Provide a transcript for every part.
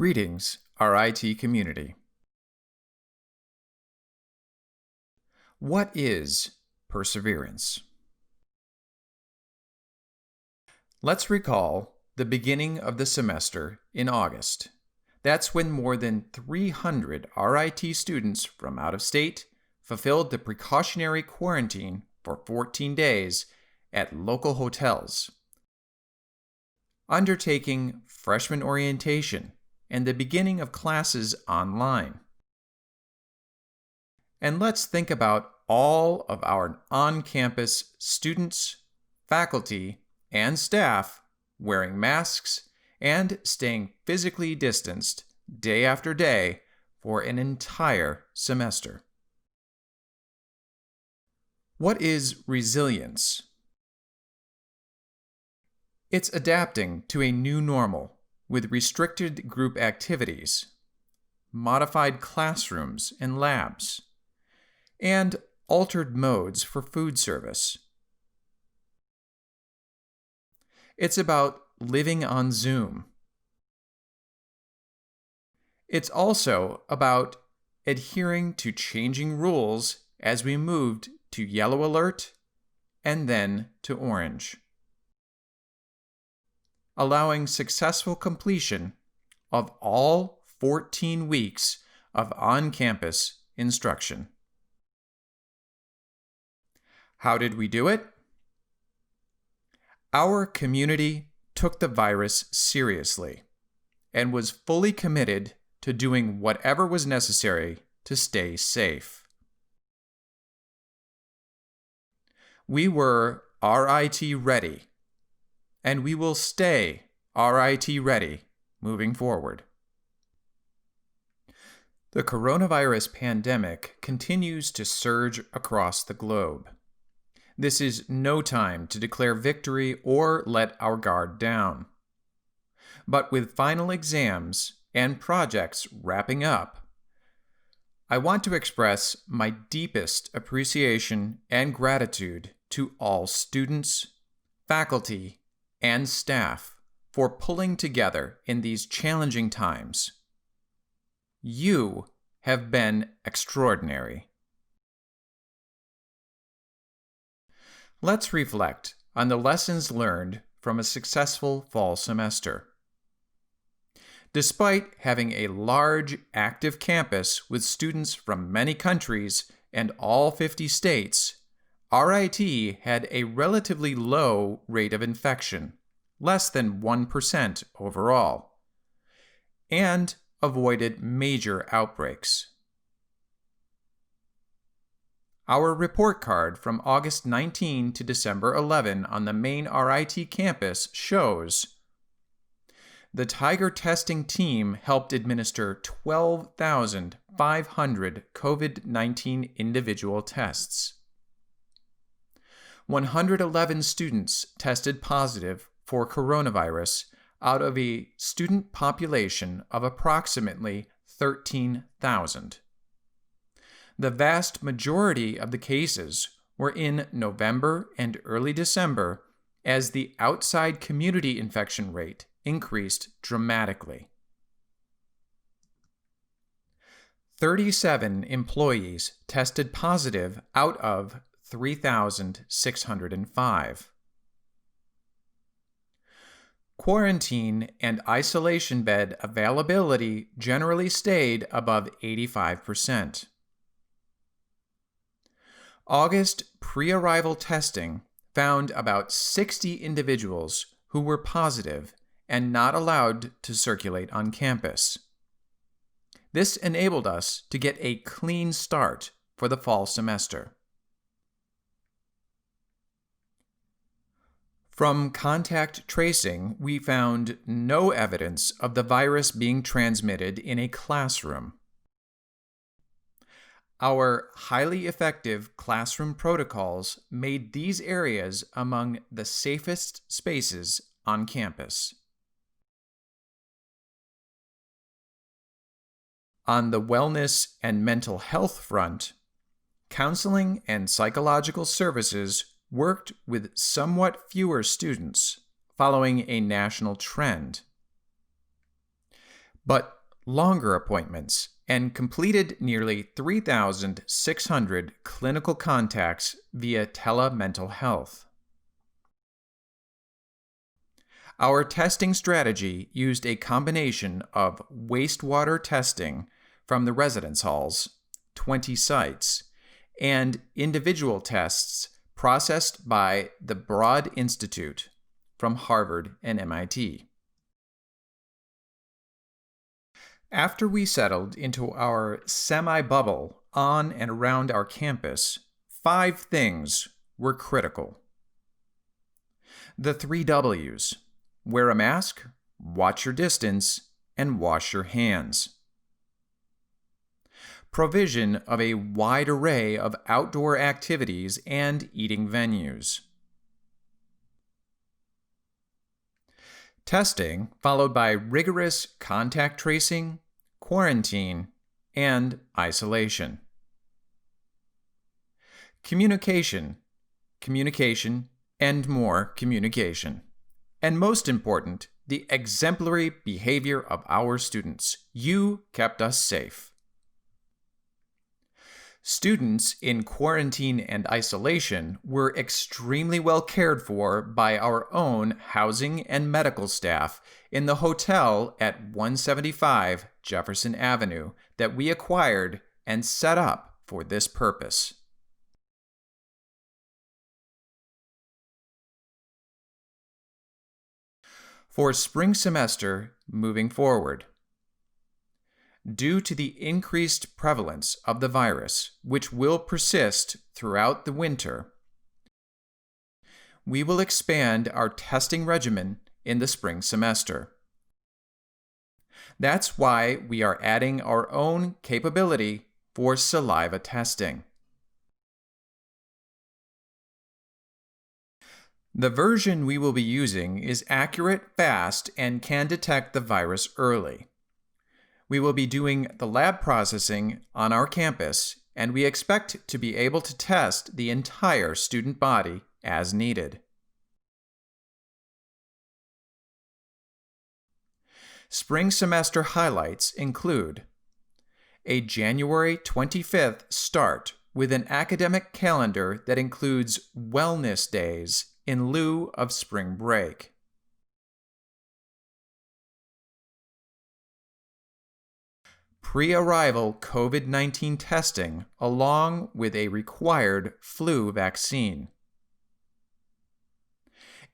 Greetings, our IT community. What is perseverance? Let's recall the beginning of the semester in August. That's when more than 300 RIT students from out of state fulfilled the precautionary quarantine for 14 days at local hotels. Undertaking freshman orientation and the beginning of classes online. And let's think about all of our on-campus students, faculty, and staff wearing masks and staying physically distanced day after day for an entire semester. What is resilience? It's adapting to a new normal with restricted group activities, modified classrooms and labs, and altered modes for food service. It's about living on Zoom. It's also about adhering to changing rules as we moved to yellow alert and then to orange, allowing successful completion of all 14 weeks of on-campus instruction. How did we do it? Our community took the virus seriously and was fully committed to doing whatever was necessary to stay safe. We were RIT ready, and we will stay RIT ready moving forward. The coronavirus pandemic continues to surge across the globe. This is no time to declare victory or let our guard down. But with final exams and projects wrapping up, I want to express my deepest appreciation and gratitude to all students, faculty, and staff for pulling together in these challenging times. You have been extraordinary. Let's reflect on the lessons learned from a successful fall semester. Despite having a large, active campus with students from many countries and all 50 states, RIT had a relatively low rate of infection, less than 1% overall, and avoided major outbreaks. Our report card from August 19 to December 11 on the main RIT campus shows the Tiger testing team helped administer 12,500 COVID-19 individual tests. 111 students tested positive for coronavirus out of a student population of approximately 13,000. The vast majority of the cases were in November and early December as the outside community infection rate increased dramatically. 37 employees tested positive out of 3,605. Quarantine and isolation bed availability generally stayed above 85%. August pre-arrival testing found about 60 individuals who were positive and not allowed to circulate on campus. This enabled us to get a clean start for the fall semester. From contact tracing, we found no evidence of the virus being transmitted in a classroom. Our highly effective classroom protocols made these areas among the safest spaces on campus. On the wellness and mental health front, counseling and psychological services worked with somewhat fewer students, following a national trend. but longer appointments, and completed nearly 3,600 clinical contacts via telemental health. Our testing strategy used a combination of wastewater testing from the residence halls, 20 sites, and individual tests processed by the Broad Institute from Harvard and MIT. After we settled into our semi-bubble on and around our campus, 5 things were critical. The 3 W's: wear a mask, watch your distance, and wash your hands. Provision of a wide array of outdoor activities and eating venues. Testing, followed by rigorous contact tracing, quarantine, and isolation. Communication, and more communication. And most important, the exemplary behavior of our students. You kept us safe. Students in quarantine and isolation were extremely well cared for by our own housing and medical staff in the hotel at 175 Jefferson Avenue that we acquired and set up for this purpose. For spring semester moving forward, due to the increased prevalence of the virus, which will persist throughout the winter, we will expand our testing regimen in the spring semester. That's why we are adding our own capability for saliva testing. The version we will be using is accurate, fast, and can detect the virus early. We will be doing the lab processing on our campus, and we expect to be able to test the entire student body as needed. Spring semester highlights include a January 25th start with an academic calendar that includes wellness days in lieu of spring break. Pre-arrival COVID-19 testing along with a required flu vaccine.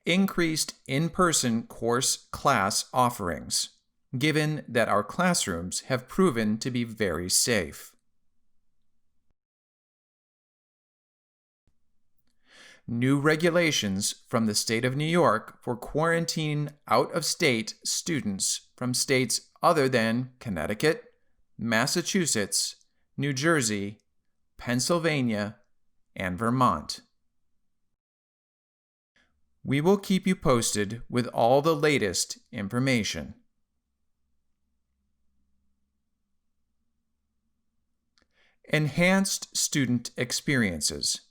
Increased in-person course class offerings, given that our classrooms have proven to be very safe. New regulations from the state of New York for quarantine out-of-state students from states other than Connecticut, Massachusetts, New Jersey, Pennsylvania, and Vermont. We will keep you posted with all the latest information. Enhanced student experiences.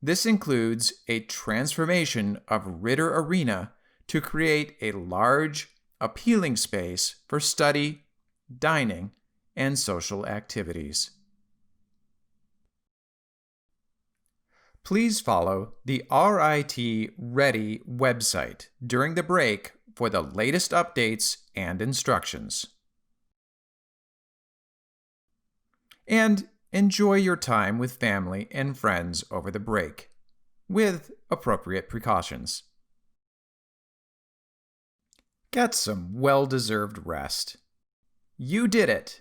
This includes a transformation of Ritter Arena to create a large, appealing space for study, dining, and social activities. Please follow the RIT Ready website during the break for the latest updates and instructions. And enjoy your time with family and friends over the break, with appropriate precautions. Get some well-deserved rest. You did it!